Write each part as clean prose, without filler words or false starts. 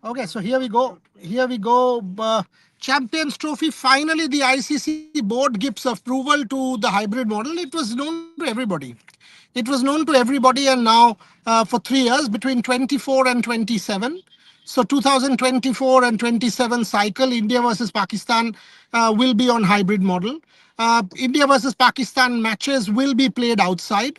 Okay, so here we go. Here we go. Champions Trophy. Finally, the ICC board gives approval to the hybrid model. It was known to everybody. It was known to everybody, and now for 3 years, between 24 and 27. So 2024 and 27 cycle, India versus Pakistan will be on hybrid model. India versus Pakistan matches will be played outside.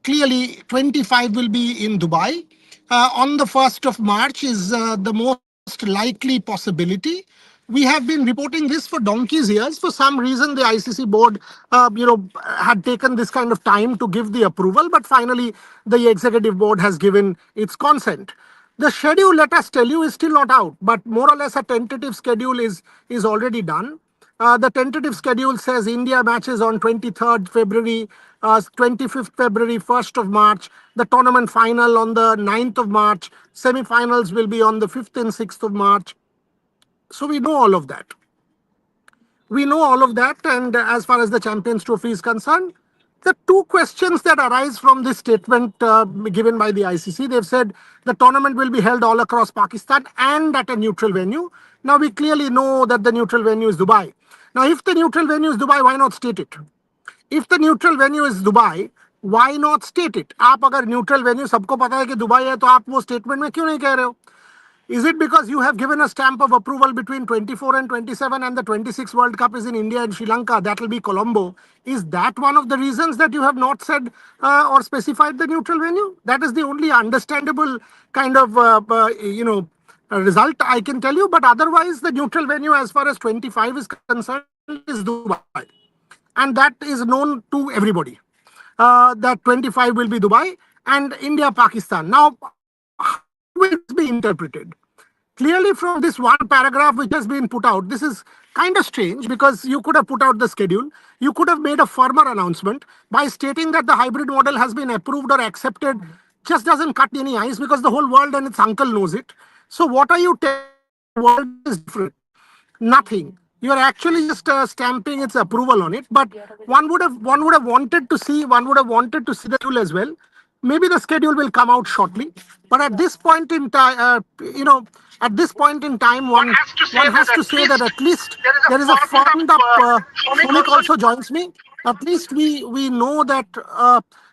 Clearly, 25 will be in Dubai. On the 1st of March is the most likely possibility. We have been reporting this for donkey's years. For some reason, the ICC board, had taken this kind of time to give the approval, but finally, the executive board has given its consent. The schedule, let us tell you, is still not out, but more or less a tentative schedule is already done. The tentative schedule says India matches on 23rd February, 25th February, 1st of March. The tournament final on the 9th of March. Semi-finals will be on the 5th and 6th of March. So we know all of that. We know all of that. And as far as the Champions Trophy is concerned, the two questions that arise from this statement given by the ICC, they've said the tournament will be held all across Pakistan and at a neutral venue. Now, we clearly know that the neutral venue is Dubai. Now, if the neutral venue is Dubai, why not state it? If the neutral venue is Dubai, why not state it? आप अगर neutral venue सबको पता है कि Dubai है तो आप वो statement में क्यों नहीं कह रहे हो? Is it because you have given a stamp of approval between 24 and 27 and the 26 World Cup is in India and Sri Lanka? That will be Colombo. Is that one of the reasons that you have not said or specified the neutral venue? That is the only understandable kind of, result I can tell you. But otherwise, the neutral venue as far as 25 is concerned is Dubai. And that is known to everybody. That 25 will be Dubai and India, Pakistan. Now, how will this be interpreted? Clearly, from this one paragraph which has been put out, this is kind of strange because you could have put out the schedule. You could have made a firmer announcement by stating that the hybrid model has been approved or accepted. Just doesn't cut any ice because the whole world and its uncle knows it. So, what are you telling the world that is different? Nothing. You are actually just stamping its approval on it. But one would have wanted to see the schedule as well. Maybe the schedule will come out shortly. But at this point in time, at this point in time, one has to say that at least there is a formed up. Sumik also joins me. At least we know that the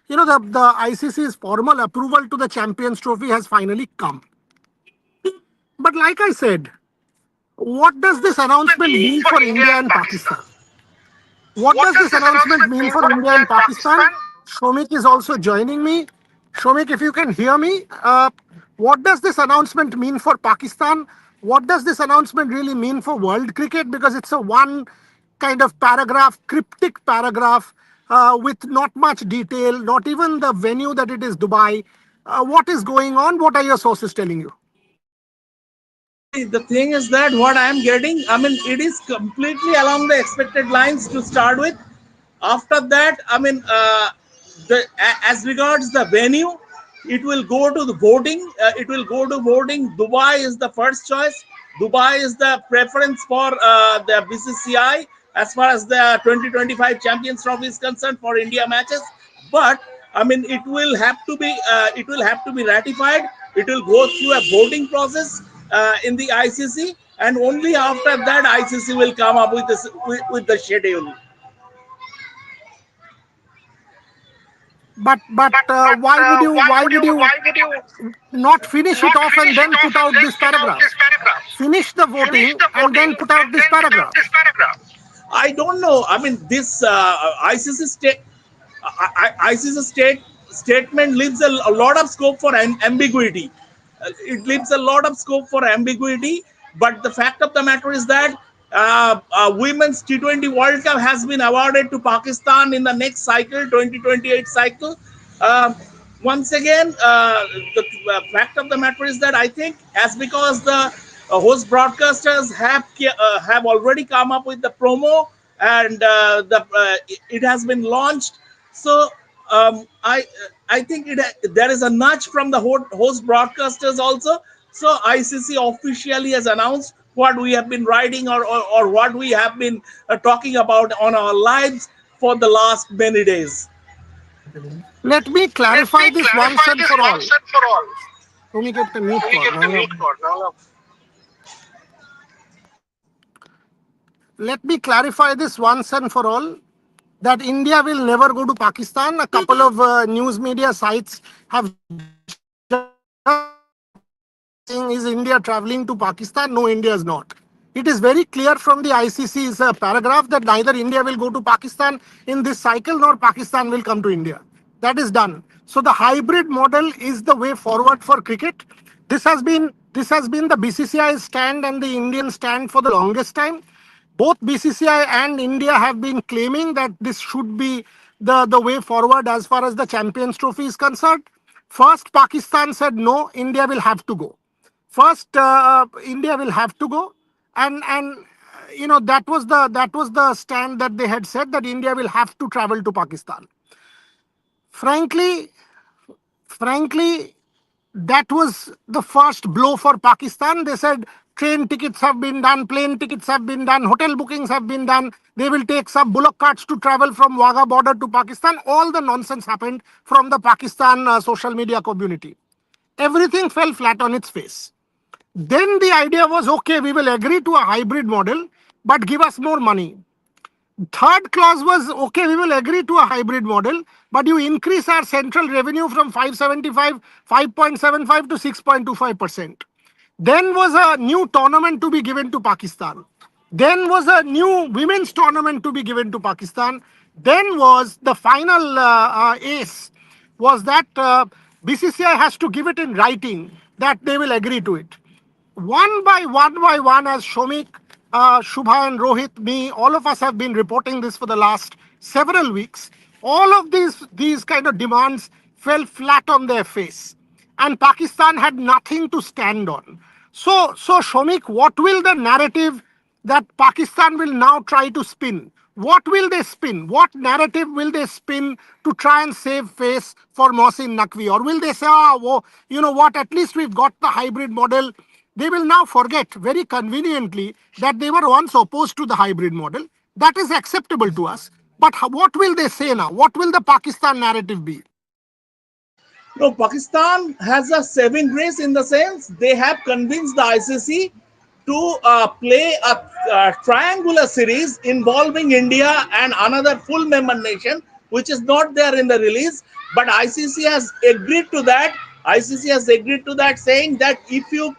ICC's formal approval to the Champions Trophy has finally come. But like I said, what does this announcement mean for India and Pakistan? What does this announcement mean for India and Pakistan? Shomik is also joining me. Shomik, if you can hear me, what does this announcement mean for Pakistan? What does this announcement really mean for world cricket? Because it's a one kind of paragraph, cryptic paragraph with not much detail, not even the venue that it is Dubai. What is going on? What are your sources telling you? See, the thing is that what I am getting, I mean, it is completely along the expected lines to start with. After that, I mean, as regards the venue, it will go to the voting. It will go to voting. Dubai is the first choice. Dubai is the preference for the BCCI as far as the 2025 Champions Trophy is concerned for India matches. But I mean, it will have to be ratified. It will go through a voting process in the ICC, and only after that ICC will come up with this with the schedule. But why would you not finish it off and then put out this paragraph? Finish the voting and then put out this paragraph. I don't know. I mean, this ICC statement leaves a lot of scope for ambiguity. It leaves a lot of scope for ambiguity. But the fact of the matter is that Women's T20 World Cup has been awarded to Pakistan in the next cycle, 2028 cycle. Uh, Once again, the fact of the matter is that I think as because the host broadcasters have already come up with the promo and it has been launched. So I think there is a nudge from the host broadcasters also. So ICC officially has announced what we have been writing or what we have been talking about on our lives for the last many days. Let me clarify this once and for all. তুমি কি একটা mute কর নাহলে let me clarify this once and for all that India will never go to Pakistan. A couple of news media sites have just saying, is India traveling to Pakistan? No, India is not. It is very clear from the ICC's paragraph that neither India will go to Pakistan in this cycle nor Pakistan will come to India. That is done. So the hybrid model is the way forward for cricket. This has been the BCCI stand and the Indian stand for the longest time. Both BCCI and India have been claiming that this should be the way forward as far as the Champions Trophy is concerned. First, Pakistan said no, India will have to go. First, India will have to go, and that was the stand that they had said that India will have to travel to Pakistan. Frankly, frankly, that was the first blow for Pakistan. They said train tickets have been done, plane tickets have been done, hotel bookings have been done. They will take some bullock carts to travel from Wagah border to Pakistan. All the nonsense happened from the Pakistan social media community. Everything fell flat on its face. Then the idea was okay, we will agree to a hybrid model, but give us more money. Third clause was okay, we will agree to a hybrid model, but you increase our central revenue from 5.75 to 6.25%. Then was a new tournament to be given to Pakistan. Then was a new women's tournament to be given to Pakistan. Then was the final ace was that BCCI has to give it in writing that they will agree to it. One by one, as Shomik, Shubha, and Rohit, me, all of us have been reporting this for the last several weeks. All of these kind of demands fell flat on their face, and Pakistan had nothing to stand on. So Shomik, what will the narrative that Pakistan will now try to spin? What will they spin? What narrative will they spin to try and save face for Mohsin Naqvi? Or will they say, oh, you know what, at least we've got the hybrid model? They will now forget very conveniently that they were once opposed to the hybrid model. That is acceptable to us. But what will they say now? What will the Pakistan narrative be? No, Pakistan has a saving grace in the sense they have convinced the ICC to play a triangular series involving India and another full member nation, which is not there in the release. But ICC has agreed to that. ICC has agreed to that, saying that if you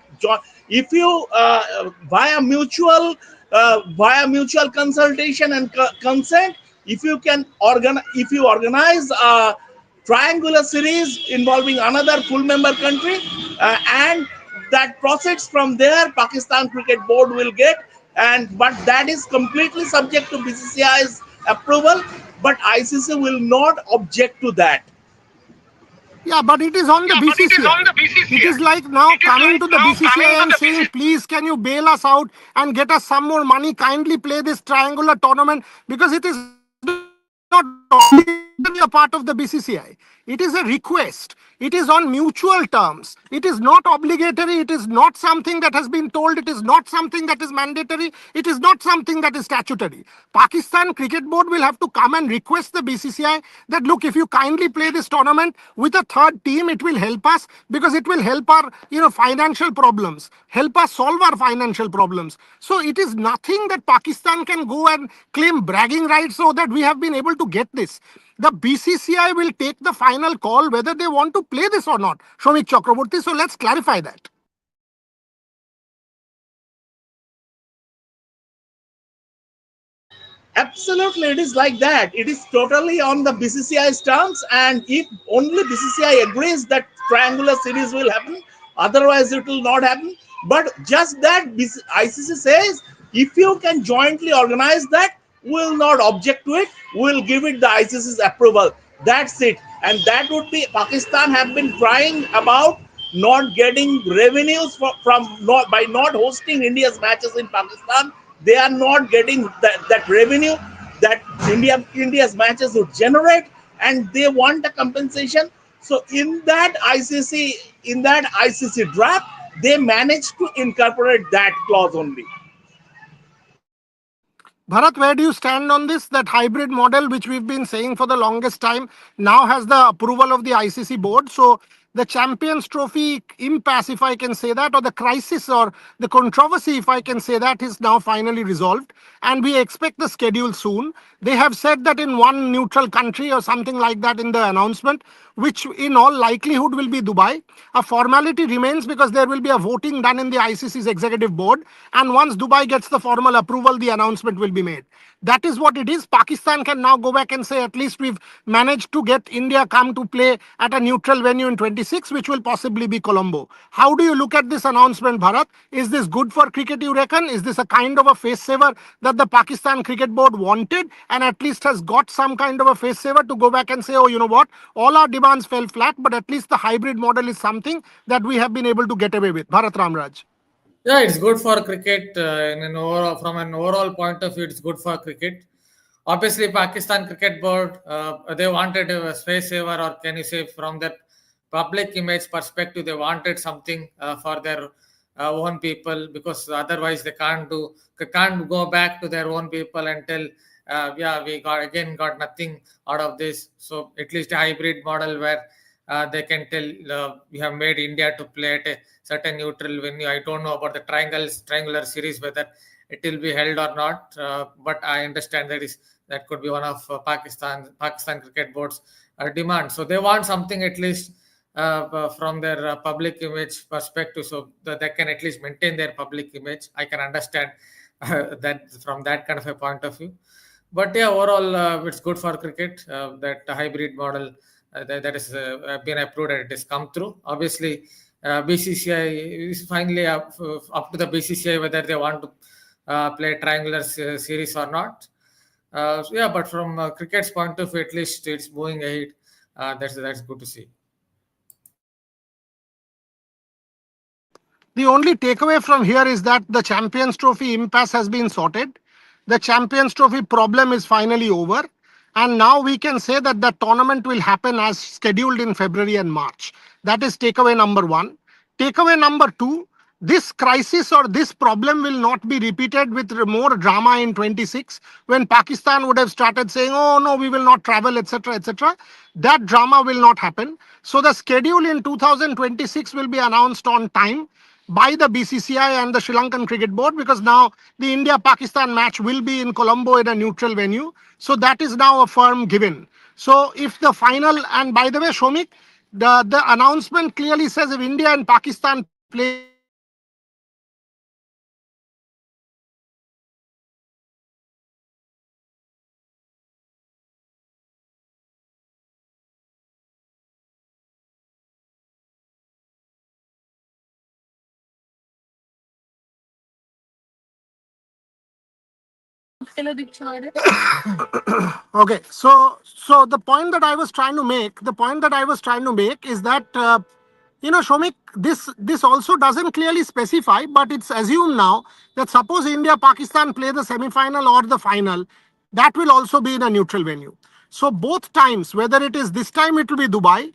via mutual consultation and consent, if you organize a triangular series involving another full member country, and that proceeds from there, Pakistan Cricket Board will get, and but that is completely subject to BCCI's approval, but ICC will not object to that. Yeah, but it is on the BCCI. It is like now coming to the BCCI and saying, please, can you bail us out and get us some more money? Kindly play this triangular tournament, because it is not obligatory to be a part of the BCCI. It is a request. It is on mutual terms. It is not obligatory. It is not something that has been told. It is not something that is mandatory. It is not something that is statutory. Pakistan Cricket Board will have to come and request the BCCI that, look, if you kindly play this tournament with a third team, it will help us, because it will help our financial problems, help us solve our financial problems. So it is nothing that Pakistan can go and claim bragging rights so that we have been able to get this. The BCCI will take the final call whether they want to play this or not, Shomik Chakraborty. So let's clarify that. Absolutely, it is like that. It is totally on the BCCI stance, and if only BCCI agrees that triangular series will happen, otherwise it will not happen. But just that ICC says, if you can jointly organize that, we will not object to it. We will give it the ICC's approval. That's it, and that would be Pakistan have been crying about not getting revenues from not by not hosting India's matches in Pakistan. They are not getting that revenue that India's matches would generate, and they want a compensation. So in that ICC draft, they managed to incorporate that clause only. Bharat, where do you stand on this? That hybrid model, which we've been saying for the longest time, now has the approval of the ICC board. So the Champions Trophy impasse, if I can say that, or the crisis or the controversy, if I can say that, is now finally resolved. And we expect the schedule soon. They have said that in one neutral country or something like that in the announcement, which in all likelihood will be Dubai. A formality remains because there will be a voting done in the ICC's executive board. And once Dubai gets the formal approval, the announcement will be made. That is what it is. Pakistan can now go back and say at least we've managed to get India come to play at a neutral venue in 26, which will possibly be Colombo. How do you look at this announcement, Bharat? Is this good for cricket, you reckon? Is this a kind of a face saver that the Pakistan Cricket Board wanted and at least has got some kind of a face saver to go back and say, oh, you know what? All our demands fell flat, but at least the hybrid model is something that we have been able to get away with. Bharat Ramraj. Yeah, it's good for cricket in an overall, from an overall point of view. It's good for cricket. Obviously, Pakistan Cricket Board they wanted a space saver, or can you say from their public image perspective, they wanted something for their own people, because otherwise they can't go back to their own people and tell, yeah, we got nothing out of this. So at least a hybrid model where they can tell we have made India to play at a certain neutral venue. I don't know about the triangular series whether it will be held or not, but I understand that could be one of Pakistan Cricket Board's demand. So they want something at least from their public image perspective, so that they can at least maintain their public image. I can understand that from that kind of a point of view. But yeah, overall, it's good for cricket that the hybrid model that has been approved and it has come through. Obviously, BCCI is finally up to the BCCI whether they want to play triangular series or not. So yeah, but from cricket's point of view, at least it's moving ahead. That's good to see. The only takeaway from here is that the Champions Trophy impasse has been sorted. The Champions Trophy problem is finally over. And now we can say that the tournament will happen as scheduled in February and March. That is takeaway number one. Takeaway number two, this crisis or this problem will not be repeated with more drama in 26 when Pakistan would have started saying, oh no, we will not travel, etc., etc. That drama will not happen. So the schedule in 2026 will be announced on time by the BCCI and the Sri Lankan Cricket Board, because now the India-Pakistan match will be in Colombo in a neutral venue. So that is now a firm given. So if the final, and by the way, Shomik, the announcement clearly says if India and Pakistan play in 26, Pakistan will not travel to Colombo. India will not travel to Colombo. So that is a firm given. So if India and Pakistan play in 26, Pakistan will not travel to Colombo. India will not travel to Colombo. So that is a firm given. So that is the takeaway from here. Okay, so the point that I was trying to make is that Shomik, this also doesn't clearly specify, but it's assumed now that suppose India Pakistan play the semi-final or the final, that will also be in a neutral venue. So both times, whether it is this time it will be Dubai,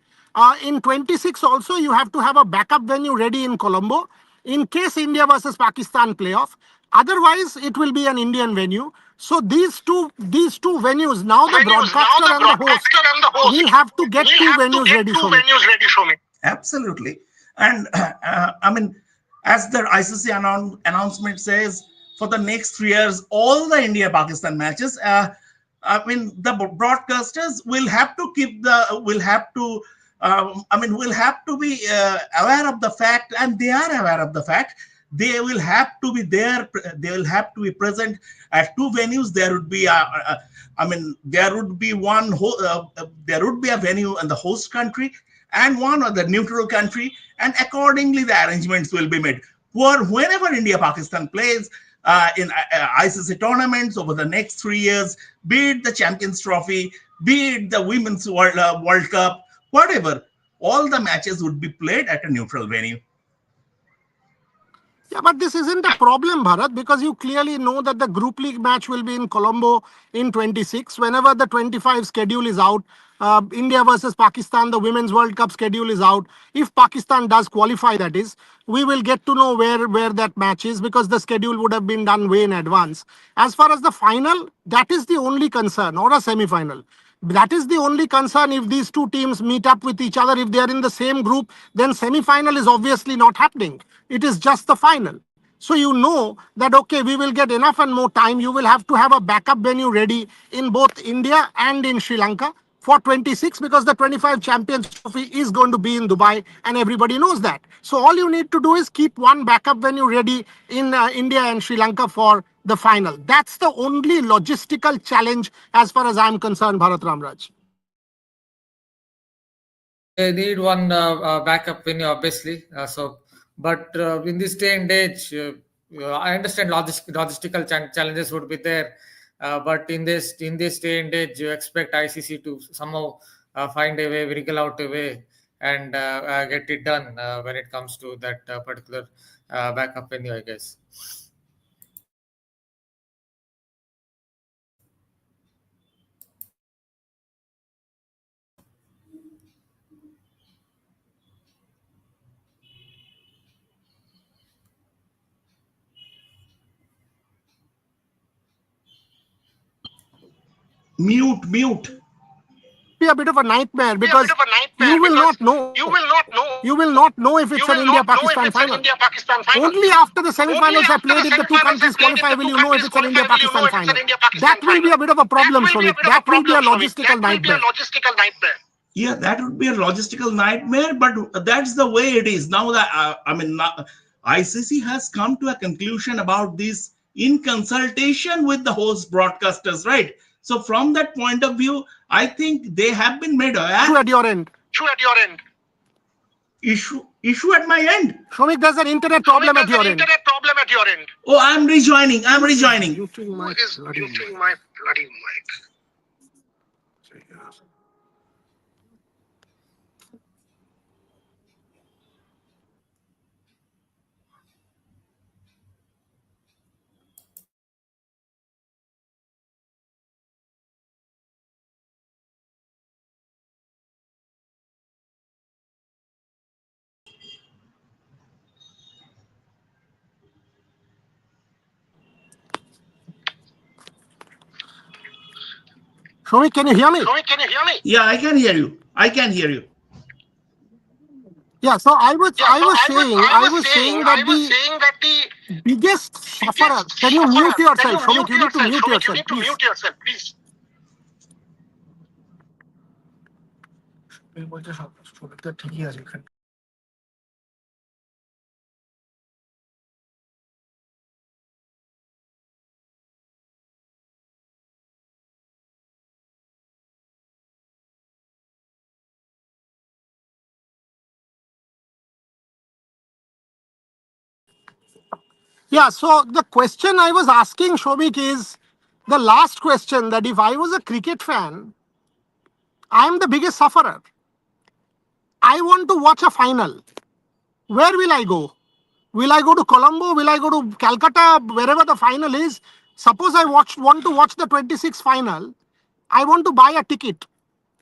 in 26 also you have to have a backup venue ready in Colombo in case India versus Pakistan playoff. Otherwise, it will be an Indian venue. So these two venues, now the broadcaster and the host will have to get two venues ready, Shomik. Absolutely. And I mean, as the ICC announcement says, for the next 3 years, all the India Pakistan matches, I mean, the broadcasters will have to will have to be aware of the fact, and they are aware of the fact. They will have to be there. They will have to be present at two venues. There would be there would be there would be a venue in the host country and one of the neutral country, and accordingly the arrangements will be made. For whenever India Pakistan plays in ICC tournaments over the next 3 years, be it the Champions Trophy, be it the Women's World Cup, whatever, all the matches would be played at a neutral venue. Yeah, but this isn't a problem, Bharat, because you clearly know that the Group League match will be in Colombo in 26. Whenever the 25 schedule is out, India versus Pakistan, the Women's World Cup schedule is out. If Pakistan does qualify, that is, we will get to know where that match is, because the schedule would have been done way in advance. As far as the final, that is the only concern, or a semi-final. That is the only concern. If these two teams meet up with each other, if they are in the same group, then semi-final is obviously not happening. It is just the final. So you know that, okay, we will get enough and more time. You will have to have a backup venue ready in both India and in Sri Lanka for 26, because the 25 Champions Trophy is going to be in Dubai and everybody knows that. So all you need to do is keep one backup venue ready in India and Sri Lanka for the final. That's the only logistical challenge as far as I'm concerned, Bharat Ramraj. They need one backup venue, obviously. But in this day and age, I understand logistical challenges would be there. But in this day and age, you expect ICC to somehow find a way, wriggle out a way, and get it done when it comes to that particular backup venue, I guess. Mute, mute. Be a bit of a nightmare Be a bit because of a you nightmare will because not know. you will not know. You will not know if You it's an will not know if India-Pakistan it's an final. India-Pakistan final. Only after the Only semi-finals are after played, the if the two semi-finals are countries played, if qualify, the will two you know if countries it's an qualify, will you know India-Pakistan if it's an final. India-Pakistan That will be final. a bit of a That problem, will be a Shomik. bit of a That will be a problem, Shomik. logistical That will be a nightmare. logistical nightmare. Yeah, that would be a logistical nightmare, but that's the way it is now. That now, ICC has come to a conclusion about this in consultation with the host broadcasters, right? So from that point of view, I think they have been made True aware. at your end. True at your end. Issue at my end. Shomik, there's an internet Shomik, problem at there's your an end. internet problem at your end. Oh, I'm rejoining. I'm Who is rejoining. muting Who my is bloody muting mic? my bloody mic? Shomik, can you hear me? Shomik, can you hear me? Yeah, I can hear you. I can hear you. Yeah, so I was Yeah, I so was saying I was saying that the that the biggest sufferer. biggest Can you mute sufferer. Can yourself, you Shomik? mute You need to yourself, mute Shomik? You yourself, need to please. mute yourself, please. Yeah, so the question I was asking, Shomik, is the last question, that if I was a cricket fan, I am the biggest sufferer. I want to watch a final. Where will I go? Will I go to Colombo? Will I go to Calcutta? Wherever the final is. Suppose I want to watch the 26th final. I want to buy a ticket.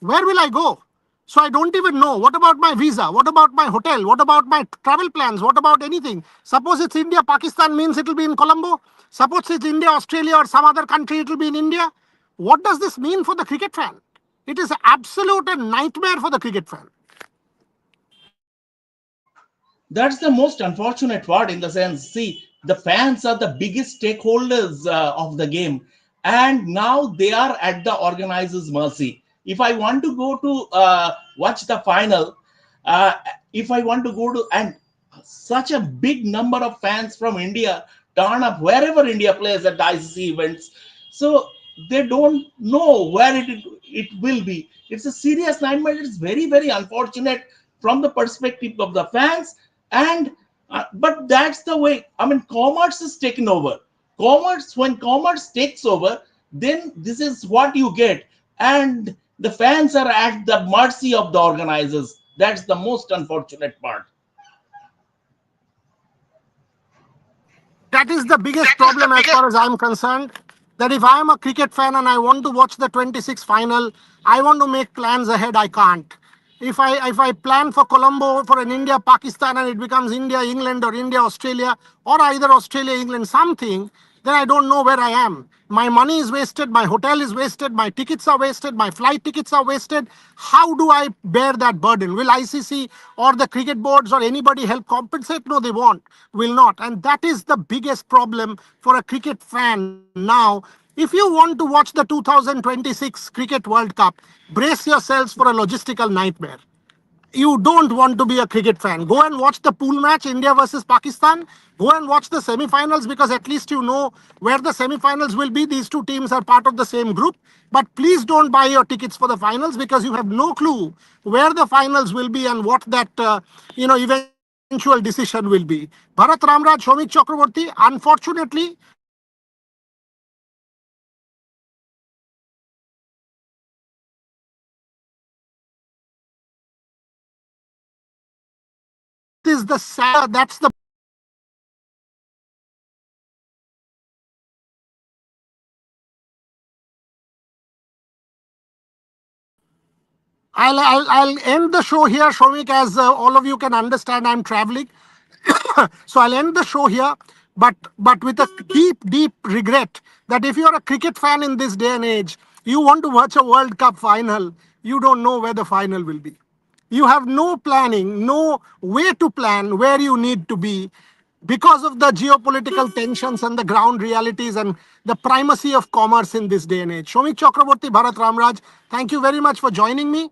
Where will I go? So I don't even know. What about my visa? What about my hotel? What about my travel plans? What about anything? Suppose it's India, Pakistan, means it will be in Colombo. Suppose it's India, Australia, or some other country, it will be in India. What does this mean for the cricket fan? It is an absolute nightmare for the cricket fan. That's the most unfortunate part, in the sense, see, the fans are the biggest stakeholders of the game, and now they are at the organizers' mercy. If I want to go to watch the final, uh, if I want to go to, and such a big number of fans from India turn up wherever India plays at the ICC events, so they don't know where it will be. It's a serious nightmare. It's very, very unfortunate from the perspective of the fans. And but that's the way. I mean, commerce is taken over. Commerce, when commerce takes over, then this is what you get, and the fans are at the mercy of the organizers. That's the most unfortunate part. That is the biggest That is the problem as biggest. far as I'm concerned. That if I am a cricket fan and I want to watch the 26th final, I want to make plans ahead. I can't. If I plan for Colombo for an India Pakistan and it becomes India England or India Australia or either Australia England something, then I don't know where I am. My money is wasted, my hotel is wasted, my tickets are wasted, my flight tickets are wasted. How do I bear that burden? Will ICC or the cricket boards or anybody help compensate? No, they won't, will not. And that is the biggest problem for a cricket fan now. If you want to watch the 2026 Cricket World Cup, brace yourselves for a logistical nightmare. You don't want to be a cricket fan. Go and watch the pool match, India versus Pakistan. Go and watch the semi-finals, because at least you know where the semi-finals will be. These two teams are part of the same group. But please don't buy your tickets for the finals, because you have no clue where the finals will be and what that eventual decision will be. Bharat Ramraj, Shomik Chakraborty, unfortunately, this is the sad that's the I'll end the show here, Shomik, as all of you can understand, I'm traveling. So I'll end the show here, but with a deep regret that if you're a cricket fan in this day and age, you want to watch a World Cup final, you don't know where the final will be. You have no planning, no way to plan where you need to be because of the geopolitical tensions and the ground realities and the primacy of commerce in this day and age. Shomik Chakraborty, Bharat Ramraj, thank you very much for joining me.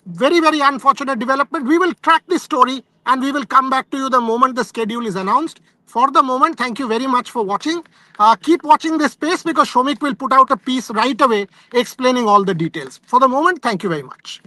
Very unfortunate development. We will track this story and we will come back to you the moment the schedule is announced. For the moment, thank you very much for watching. Keep watching this space, because Shomik will put out a piece right away explaining all the details. For the moment, thank you very much.